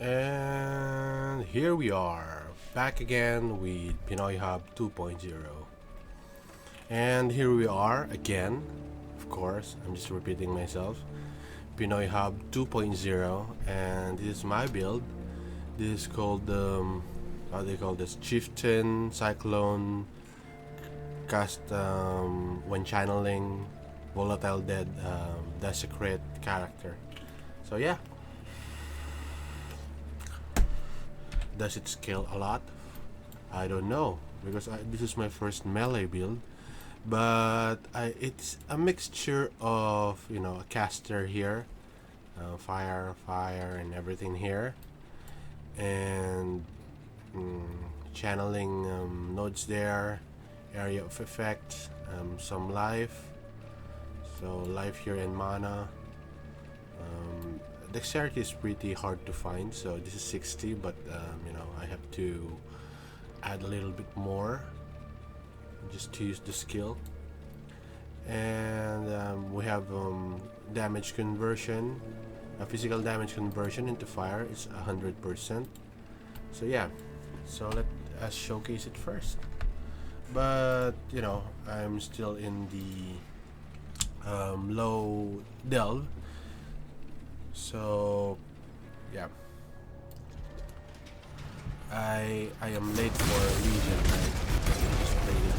And here we are, back again with Pinoy Hub 2.0. And here we are again, of course, I'm just repeating myself. Pinoy Hub 2.0, and this is my build. This is called, how they call this? Chieftain Cyclone custom when channeling Volatile Dead Desecrate character. So yeah. Does it scale a lot? I don't know, because this is my first melee build, but it's a mixture of, you know, a caster here, fire, and everything here, and channeling nodes there, area of effect, some life, so life here and mana. Dexterity is pretty hard to find, so this is 60, but you know, I have to add a little bit more just to use the skill. And we have damage conversion, physical damage conversion into fire is 100%. So yeah, so let us showcase it first. But you know, I'm still in the low delve. So yeah, I am late for a reason.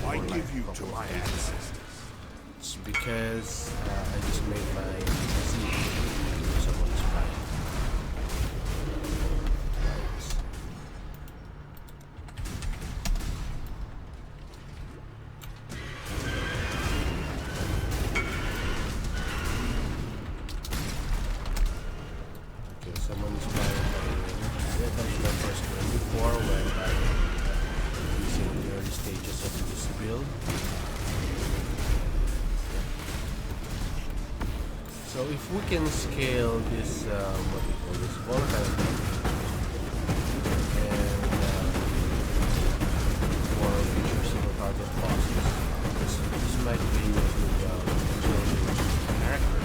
I give you to my ancestors. It's because I just made my PC. Someone's fine. Someone's buying my first game before, when I was in the early stages of this build. So if we can scale this, what we call this, volatile, and for future single target bosses, this might be a good character.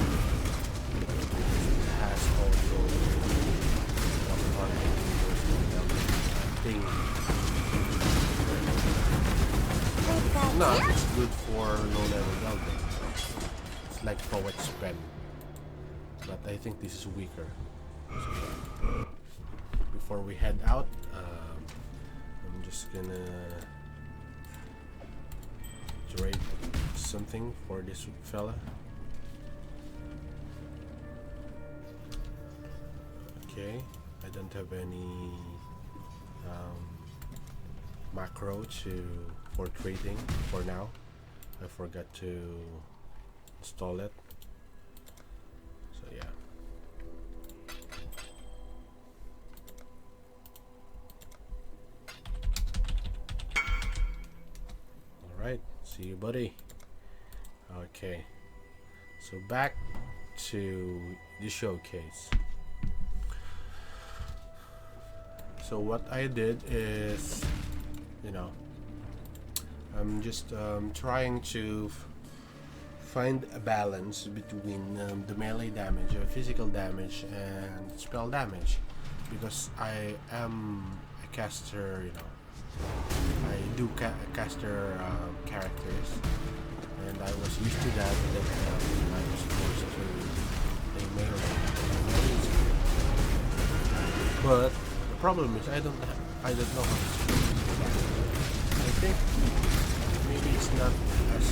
It has also thing. No, it's good for low level delving. It's like Poet's Pen, but I think this is weaker. So, before we head out, I'm just gonna trade something for this fella. Okay, I don't have any macro for trading for now. I forgot to install it. So yeah. Alright, see you, buddy. Okay, so back to the showcase. So what I did is, you know, I'm just trying to find a balance between the melee damage, physical damage, and spell damage, because I am a caster, you know, I do caster characters, and I was used to that I was supposed to play melee. But the problem is I don't know how to spell that. I think maybe it's not as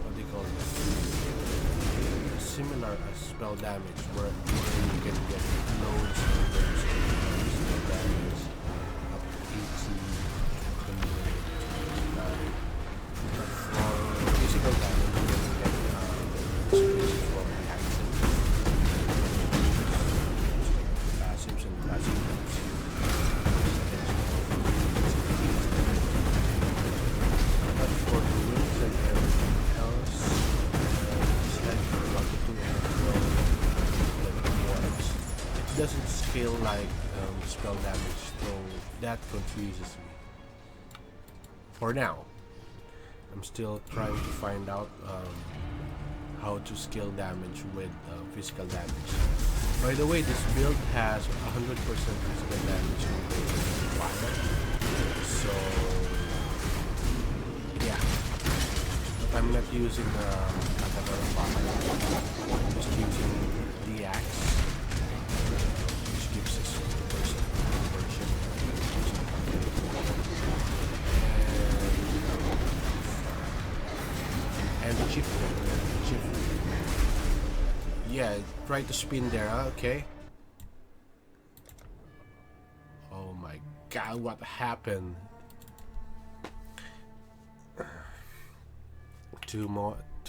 what do you call it, similar as spell damage, where you can get loads of those spell damage up to 80, 29. But for physical damage, you can get space for Hansen, passives and passives. But for the wings and everything else, it's like what to do it doesn't scale like spell damage, so that confuses me. For now, I'm still trying to find out how to scale damage with physical damage. By the way, this build has 100% physical damage with fire. So yeah, but I'm not using another fire. I'm just using the axe, which gives us percent conversion. And the chip. Yeah, try to spin there, huh? Okay. Oh my god, what happened? Too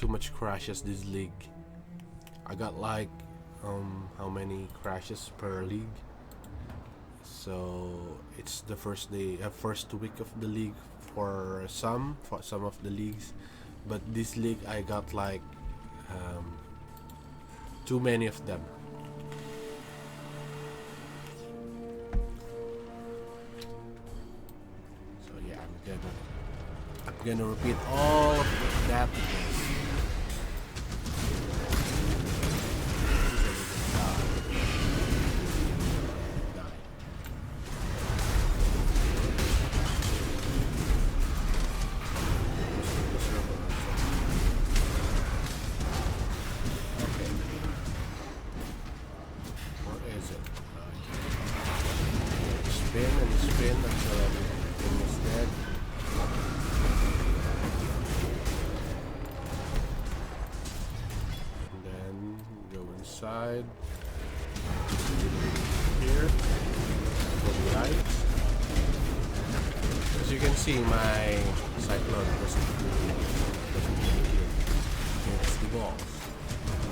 much crashes this league. I got like how many crashes per league? So it's the first week of the league for some of the leagues, but this league I got like too many of them. So yeah, I'm gonna repeat all of that again. Spin until everything is dead. And then go inside. Here. For the lights. As you can see, my Cyclone doesn't really kill. It's the balls.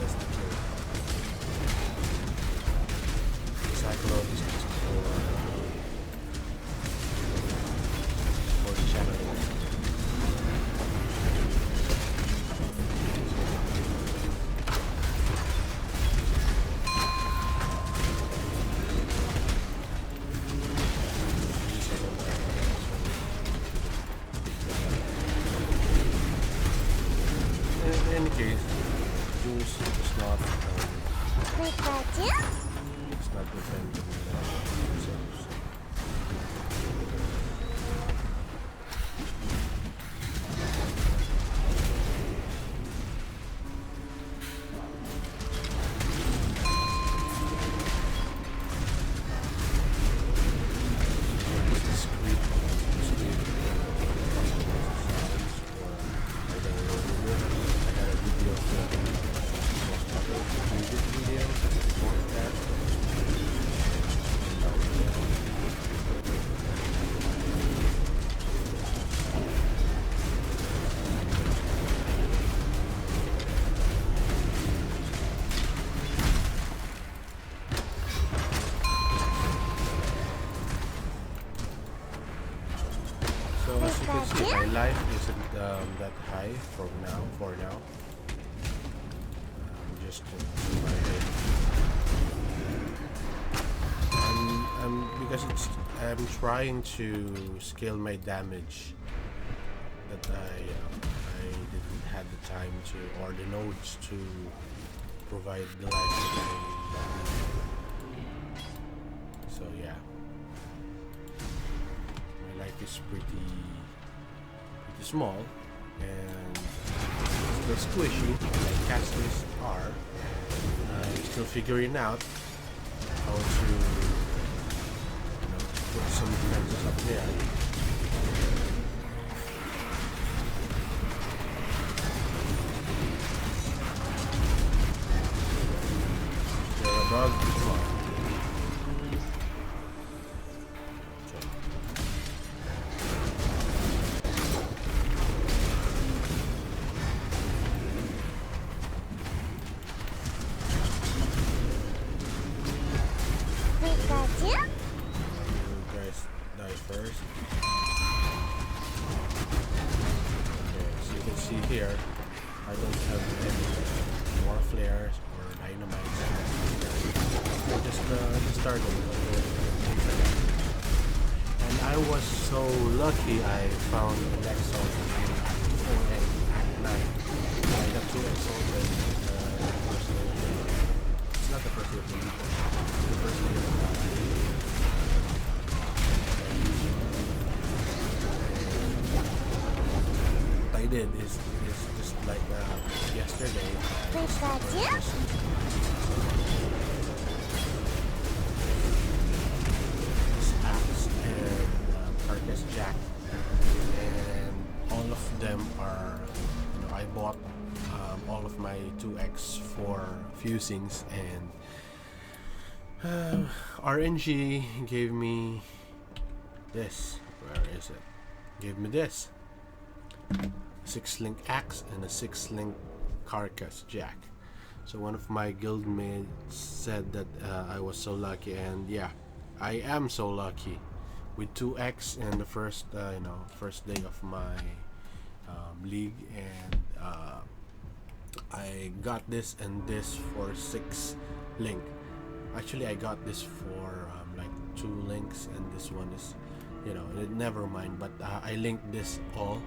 That's the kill. The Cyclone is just in any case, juice is not it's not dependent on themselves. As you can see, my life isn't that high for now. I'm just in my head. Because I'm trying to scale my damage that I didn't have the time to, or the nodes to provide the life that I need. So yeah. Life is pretty small and still squishy like casters are. I'm still figuring out how to put some defenses up there. They're above the small. Here, I don't have any more flares or dynamites. I just started. And I was so lucky I found an exalt in Act 4 and Act 9. I got 2 exalted. It's not the first day of the week. The first day of what I did is just like yesterday. Axe and carcass jack, and all of them are, I bought all of my 2x for fusings, and RNG gave me this. Where is it? Gave me this 6-link axe and a 6-link carcass jack. So one of my guildmates said that I was so lucky, and yeah, I am so lucky with 2x and the first first day of my league, and I got this and this for 6-link. Actually, I got this for like 2 links, and this one is, never mind. But I linked this all,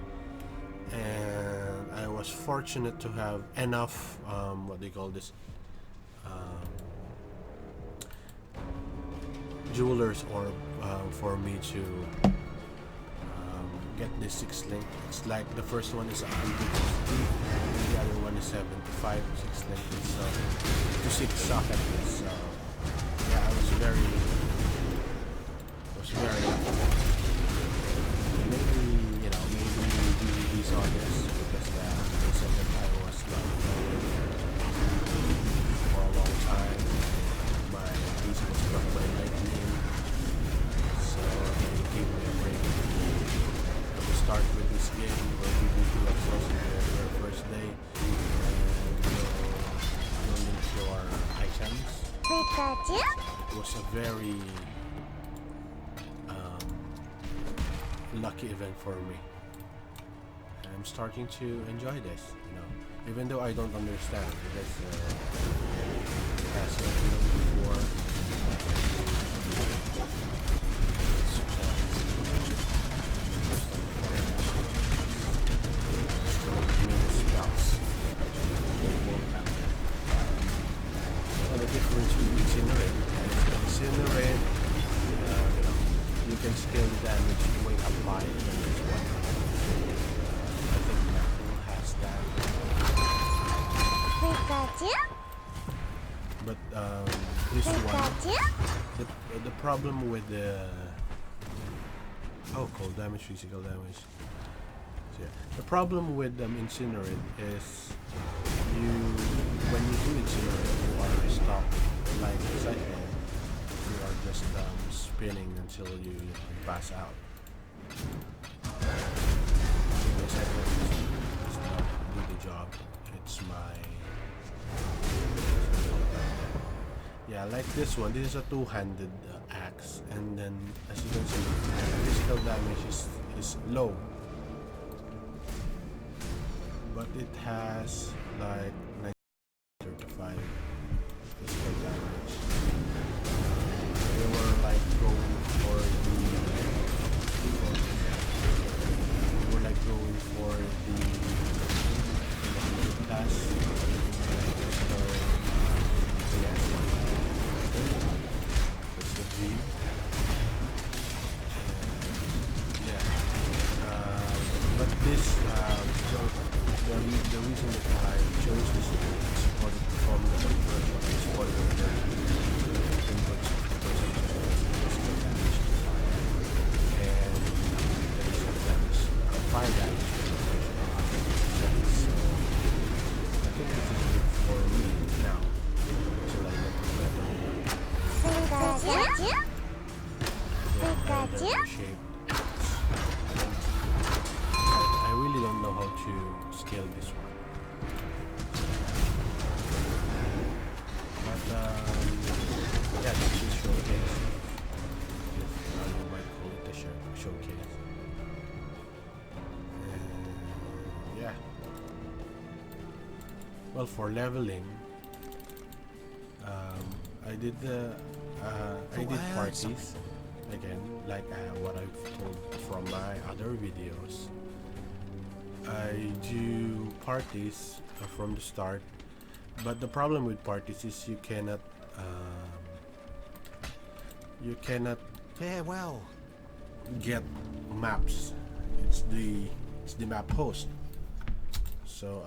and I was fortunate to have enough what they call this jewelers or for me to get this 6-link. It's like the first one is 150, the other one is 75. 6-link is to 6 socket. So yeah, I was very maybe DVD saw this because they said that I was not for a long time. My PC was struck by lightning, so they gave me a break. I will start with this game where we do 2 episodes in the first day, and you'll link your items. So it was a very lucky event for me. I'm starting to enjoy this, even though I don't understand, because as I know before, the difference with incinerate, you can scale the damage way up high than this one. I think Metal has that. But this one, the problem with the cold damage, physical damage. So, yeah. The problem with incinerate is when you do incinerate, you are stuck like Cyclone. You are just spinning until you pass out. Cyclone does not do the job. It's like this one. This is a 2-handed axe, and then as you can see, physical damage is low, but it has like 35 physical damage. They were like going for the class. That's the dream. But this the reason that I chose this is from the conversion is for the physical damage to 5, and there is some damage 5 damage. So I think this is good for me now until I get better shape. I really don't know how to scale this one. But yeah, this is showcase. You might call it a showcase. Yeah. Well, for leveling, I did parties again, like what I've told from my other videos. I do parties from the start, but the problem with parties is you cannot you cannot Farewell. get maps. It's the map host. So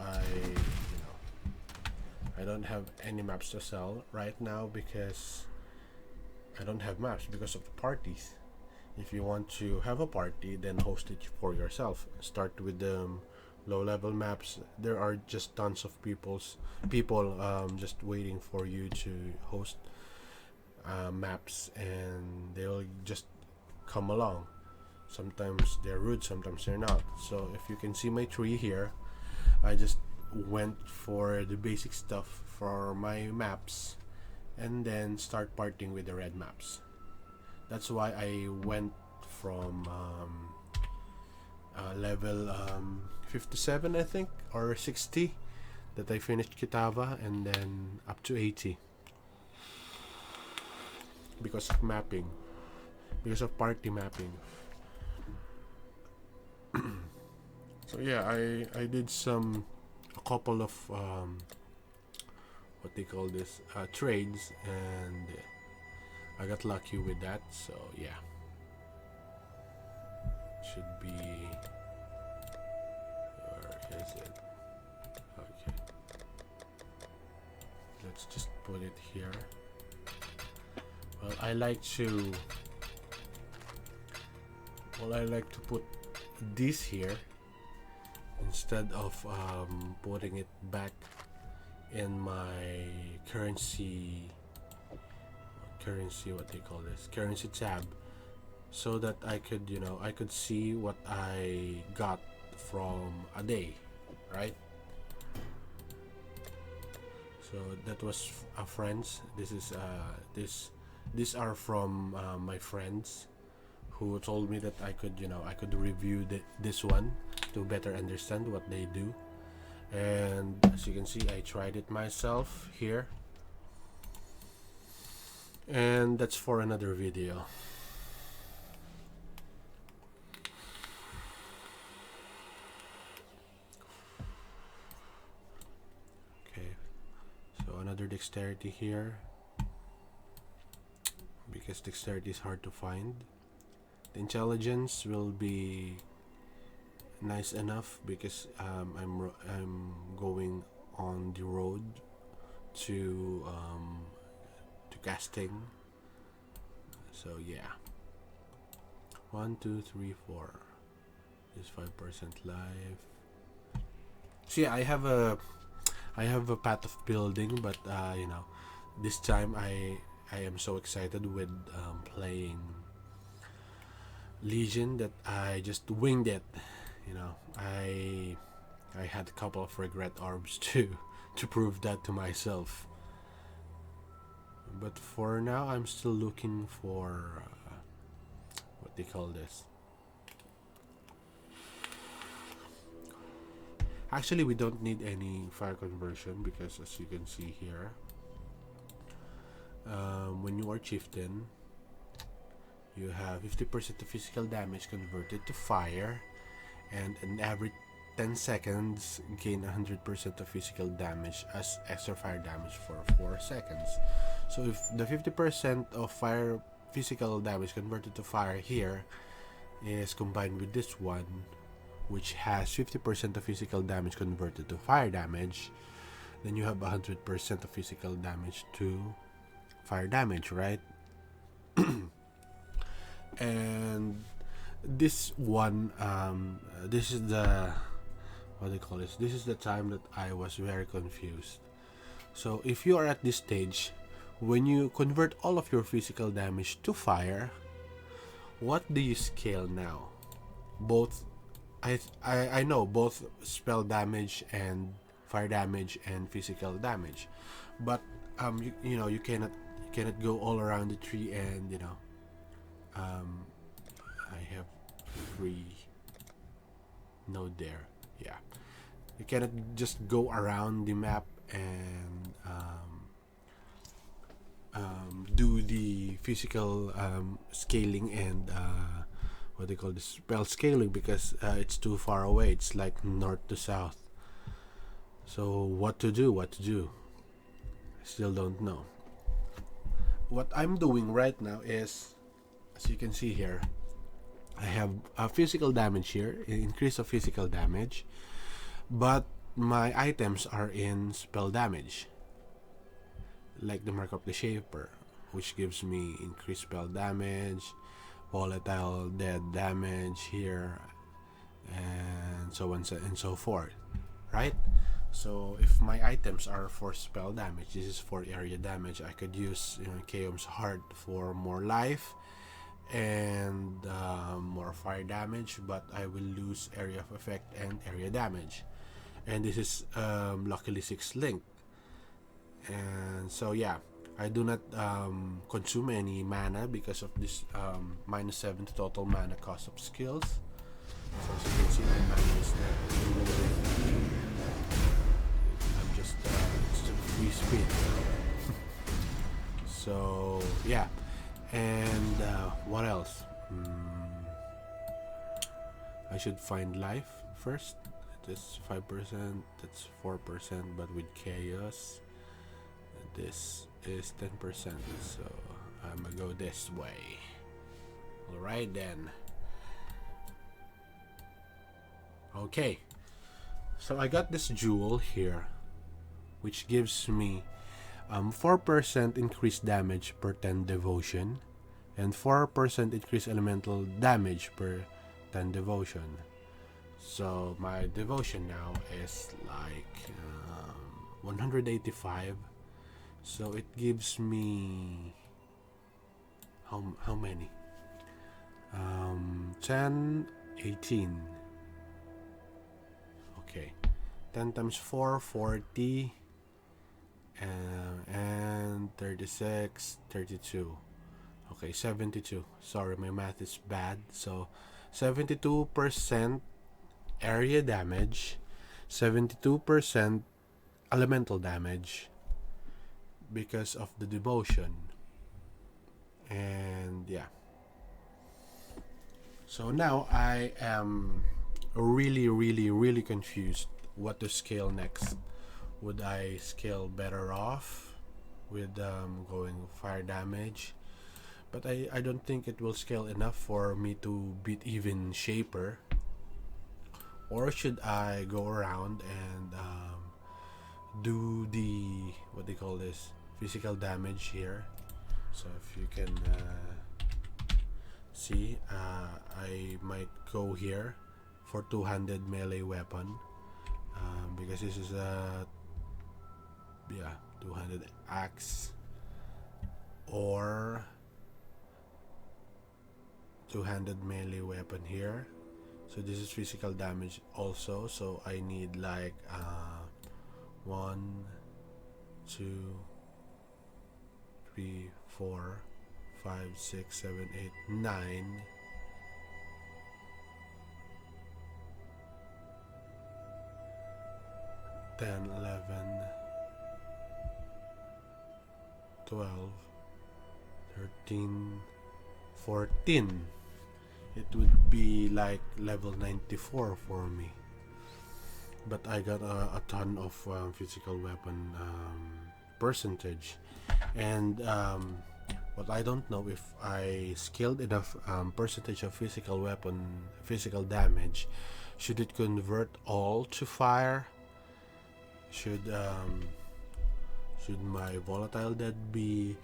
I don't have any maps to sell right now because I don't have maps because of the parties. If you want to have a party, then host it for yourself. Start with the low level maps. There are just tons of people just waiting for you to host maps, and they'll just come along. Sometimes they're rude, sometimes they're not. So if you can see my tree here, I just went for the basic stuff for my maps and then start parting with the red maps. That's why I went from level 57, I think, or 60, that I finished Kitava, and then up to 80 because of mapping, because of party mapping. So yeah, I did a couple of what they call this trades, and I got lucky with that. So yeah, should be, where is it? Okay, let's just put it here. Well, I like to put this here instead of putting it back in my currency what they call this, currency tab, so that I could see what I got from a day, right? So that was friends. These are from my friends who told me that I could review this one to better understand what they do. And as you can see, I tried it myself here, and that's for another video. Okay, so another dexterity here, because dexterity is hard to find. The intelligence will be nice enough because I'm going on the road to casting. So yeah, 1, 2, 3, 4. Is 5% life. So yeah, I have a path of building, but this time I am so excited with playing Legion that I just winged it. I had a couple of regret orbs to prove that to myself. But for now, I'm still looking for what they call this. Actually, we don't need any fire conversion because, as you can see here, when you are chieftain, you have 50% of physical damage converted to fire, and an average 10 seconds gain 100% of physical damage as extra fire damage for 4 seconds. So if the 50% of fire physical damage converted to fire here is combined with this one, which has 50% of physical damage converted to fire damage, then you have 100% of physical damage to fire damage, right? And this one, this is the, what do you call this? This is the time that I was very confused. So if you are at this stage, when you convert all of your physical damage to fire, what do you scale now? Both, I know both spell damage and fire damage and physical damage, but you cannot go all around the tree, and I have 3 node there. Yeah, you cannot just go around the map and do the physical scaling and what they call the spell scaling, because it's too far away. It's like north to south. So what to do? I still don't know. what I'm doing right now is, as you can see here, I have a physical damage here, increase of physical damage, but my items are in spell damage, like the Mark of the Shaper, which gives me increased spell damage, volatile dead damage here, and so on and so forth, right? So if my items are for spell damage, this is for area damage, I could use Chaos Heart for more life and more fire damage, but I will lose area of effect and area damage. And this is luckily 6 link. And so yeah, I do not consume any mana because of this -7 to total mana cost of skills. So as you can see, my mana is not really, I'm just it's a free spin. So yeah, and what else? I should find life first. This 5%, that's 4%, but with chaos, this is 10%. So I'm gonna go this way. Alright then. Okay, so I got this jewel here, which gives me 4% increased damage per 10 devotion, and 4% increased elemental damage per 10 devotion. So my devotion now is like 185. So it gives me how many? 10, 18. Okay, 10 times 4, 40, and 36, 32. Okay, 72. Sorry, my math is bad. So 72% area damage, 72% elemental damage because of the devotion. And yeah, so now I am really confused what to scale next. Would I scale better off with going fire damage? But I don't think it will scale enough for me to beat even Shaper. Or should I go around and do the, what they call this, physical damage here? So if you can see, I might go here for two-handed melee weapon, because this is a two-handed axe, or two-handed melee weapon here. So this is physical damage also, so I need like 1, 2, 3, 4, 5, 6, 7, 8, 9. 10, 11, 12, 13, 14. It would be like level 94 for me. But I got a ton of physical weapon percentage. And what I don't know, if I scaled enough percentage of physical weapon, physical damage, should it convert all to fire? Should my volatile dead be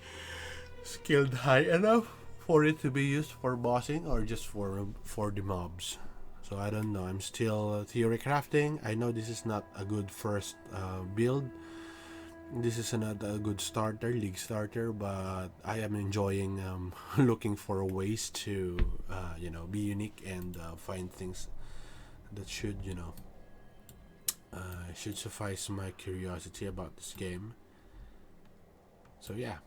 skilled high enough for it to be used for bossing, or just for the mobs? So I don't know. I'm still theory crafting. I know this is not a good first build. This is not a good starter, league starter, but I am enjoying looking for ways to be unique and find things that should should suffice my curiosity about this game. So yeah,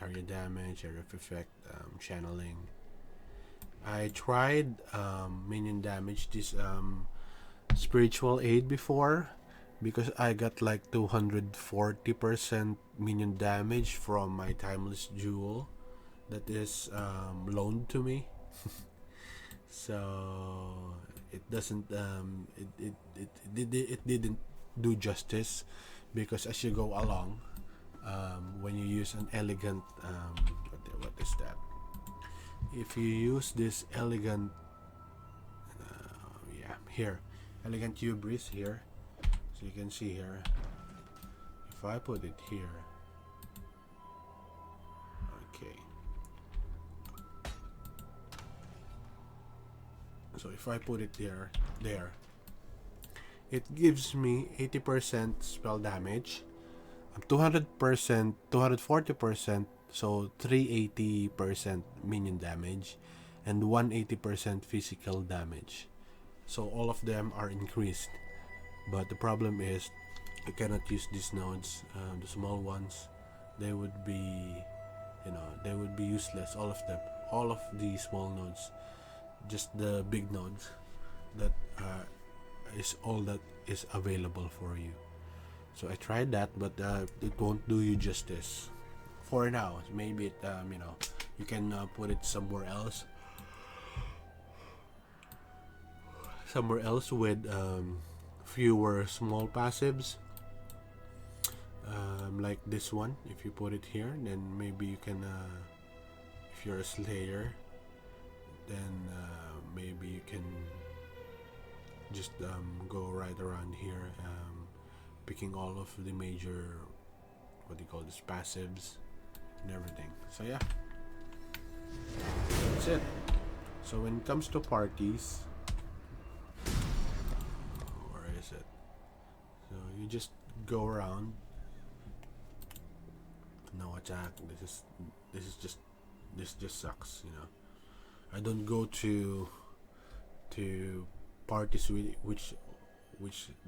area damage, area of effect, channeling. I tried minion damage, this spiritual aid before, because I got like 240% minion damage from my timeless jewel that is loaned to me. So it doesn't it didn't do justice, because as you go along, when you use an elegant what is that? If you use this elegant yeah, here, elegant hubris here, so you can see here, if I put it here, okay, so if I put it there, it gives me 80% spell damage, 200%, 240%, so 380% minion damage, and 180% physical damage. So all of them are increased, but the problem is I cannot use these nodes. The small ones, they would be, they would be useless. All of them, all of the small nodes, just the big nodes. That is all that is available for you. So I tried that, but it won't do you justice. For now, maybe it, you can put it somewhere else. Somewhere else with fewer small passives. Like this one, if you put it here, then maybe you can, if you're a slayer, then maybe you can just go right around here, picking all of the major, what do you call this, passives and everything. So yeah, that's it. So when it comes to parties, where is it? So you just go around, no attack. This just sucks, I don't go to parties which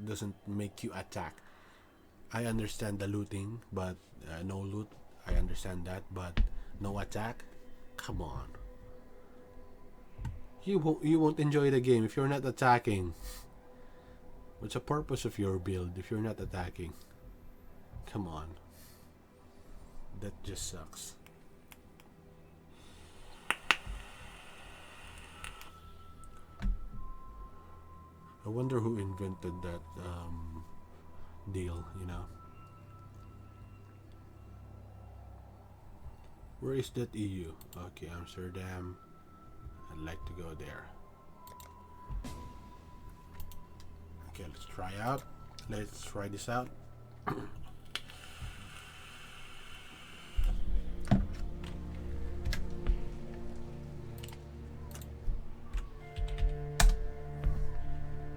doesn't make you attack. I understand the looting, but no loot, I understand that, but no attack, come on. You won't enjoy the game if you're not attacking. What's the purpose of your build if you're not attacking? Come on. That just sucks. I wonder who invented that deal, Where is that EU? Okay, Amsterdam. I'd like to go there. Okay, let's try this out.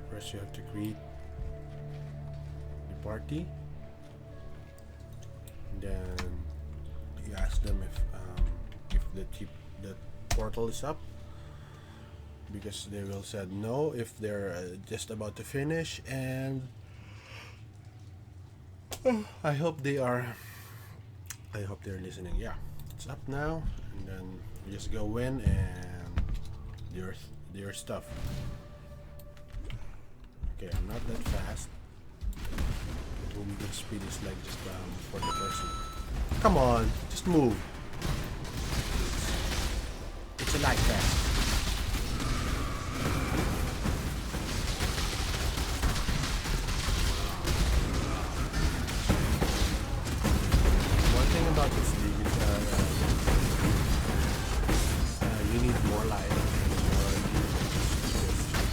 First you have to create the party, then you ask them if the portal is up, because they will say no if they're just about to finish, and I hope they're listening. Yeah, it's up now, and then you just go in and your stuff. Okay, I'm not that fast. The movement speed is like just for the person. Come on, just move. It's a lag fast. One thing about this league is you need more light and more use.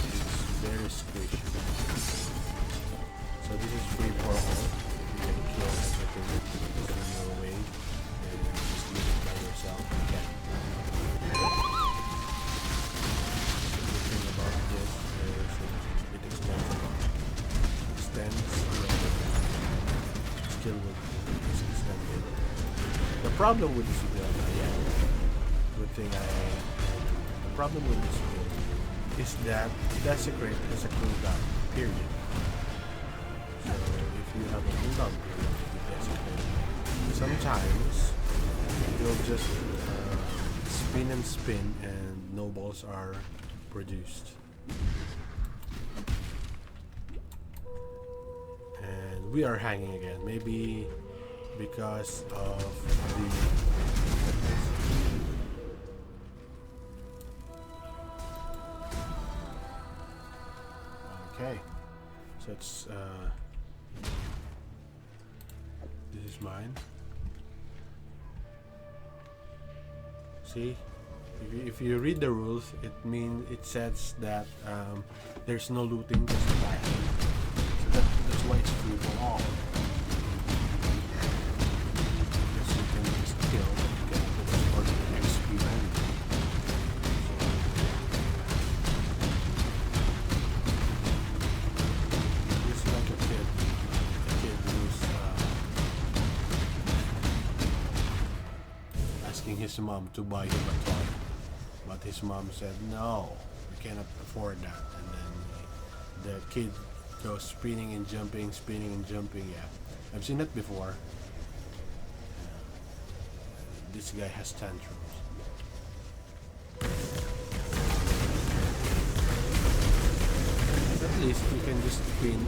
It's very squishy. So this is free for all. You can kill everything in your way and just leave it by yourself. Okay. The thing about this is it extends a lot. Extends skill is extended. The problem with this build, the problem with this build is that Desecrate has a cooldown period. So if you have a cooldown period with Desecrate, sometimes you'll just spin and spin and no balls are produced. And we are hanging again, maybe because of the okay, so it's this is mine. See, if you read the rules, it says that there's no looting, just buying. So that's why it's free for all. Because you can just kill and get the sort of XP value. Just like a kid who's asking his mom to buy him a toy, but his mom said no, we cannot afford that, and then the kid goes spinning and jumping. Yeah, I've seen it before. This guy has tantrums. At least you can just spin and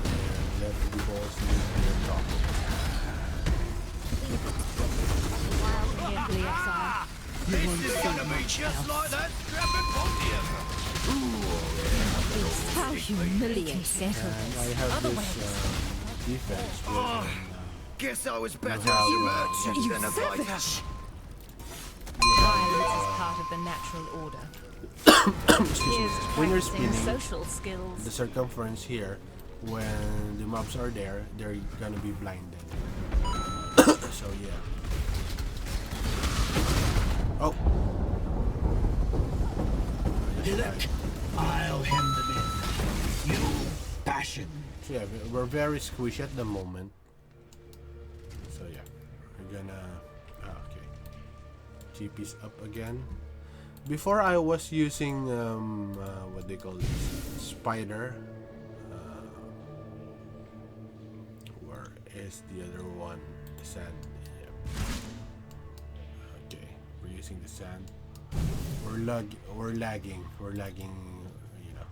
let the balls leave the top. This is gonna be just like that strapping Pontius. How humiliating. And I have this defense with Guess I was better how, as a merchant You than a fighter. savage! Violence is part of the natural order. when you're Practicing spinning social skills. the circumference here, when the mobs are there, they're gonna be blinded. So yeah. Oh. Look, I'll hem them in. You passion. So yeah, we're very squishy at the moment. So yeah, we're gonna. Okay. GP's up again. Before I was using what they call this, spider. Where is the other one? The sand. Yeah. Okay, we're using the sand. We're lagging. We're lagging. You know,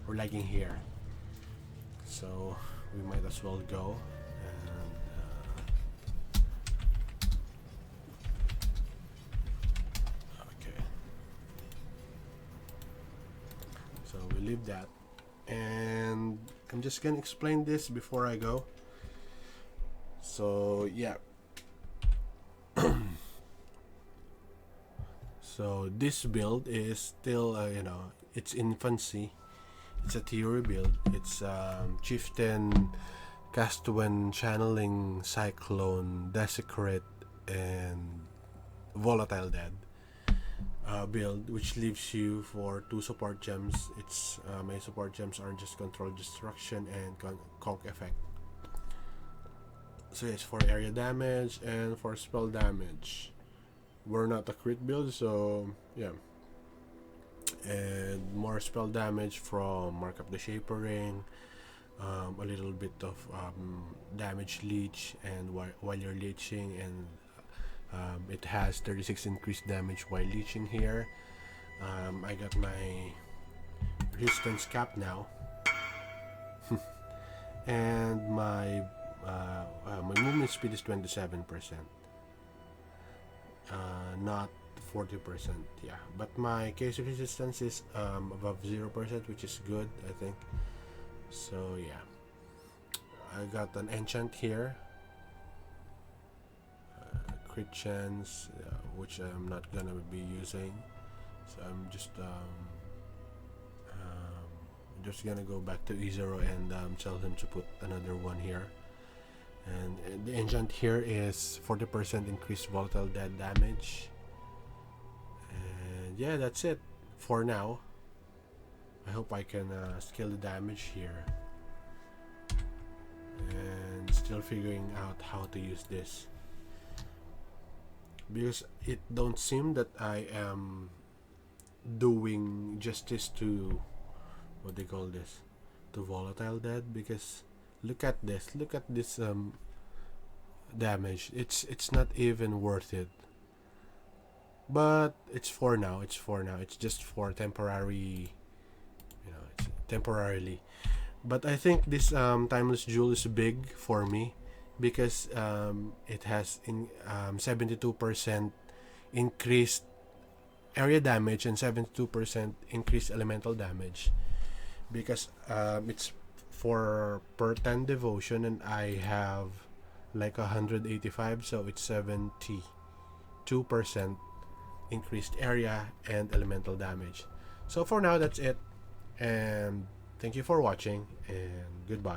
we're lagging here. So we might as well go. Okay. So we leave that, and I'm just gonna explain this before I go. So yeah. So this build is still, it's infancy. It's a theory build. It's Chieftain, Castuan, Channeling, Cyclone, Desecrate, and Volatile Dead build, which leaves you for 2 support gems. Its main support gems are just Control Destruction and Conk Effect. So it's for area damage and for spell damage. We're not a crit build, so yeah. And more spell damage from Mark Up the Shaper Ring, a little bit of damage leech, and while you're leeching, and it has 36 increased damage while leeching here. I got my resistance cap now, and my movement speed is 27%. Not 40%, yeah, but my case resistance is above 0%, which is good, I think. So yeah, I got an enchant here, crit chance, which I'm not gonna be using, so I'm just gonna go back to E0 and tell him to put another one here. And the enchant here is 40% increased volatile dead damage. And yeah, that's it for now. I hope I can scale the damage here. And still figuring out how to use this, because it don't seem that I am doing justice to what they call this, to volatile dead, because look at this damage. It's not even worth it, but it's for now. It's just for temporary, it's temporarily. But I think this timeless jewel is big for me, because it has 72% increased area damage and 72% increased elemental damage, because it's for per 10 devotion, and I have like 185, so it's 72% increased area, and elemental damage. So for now, that's it. And thank you for watching, and goodbye.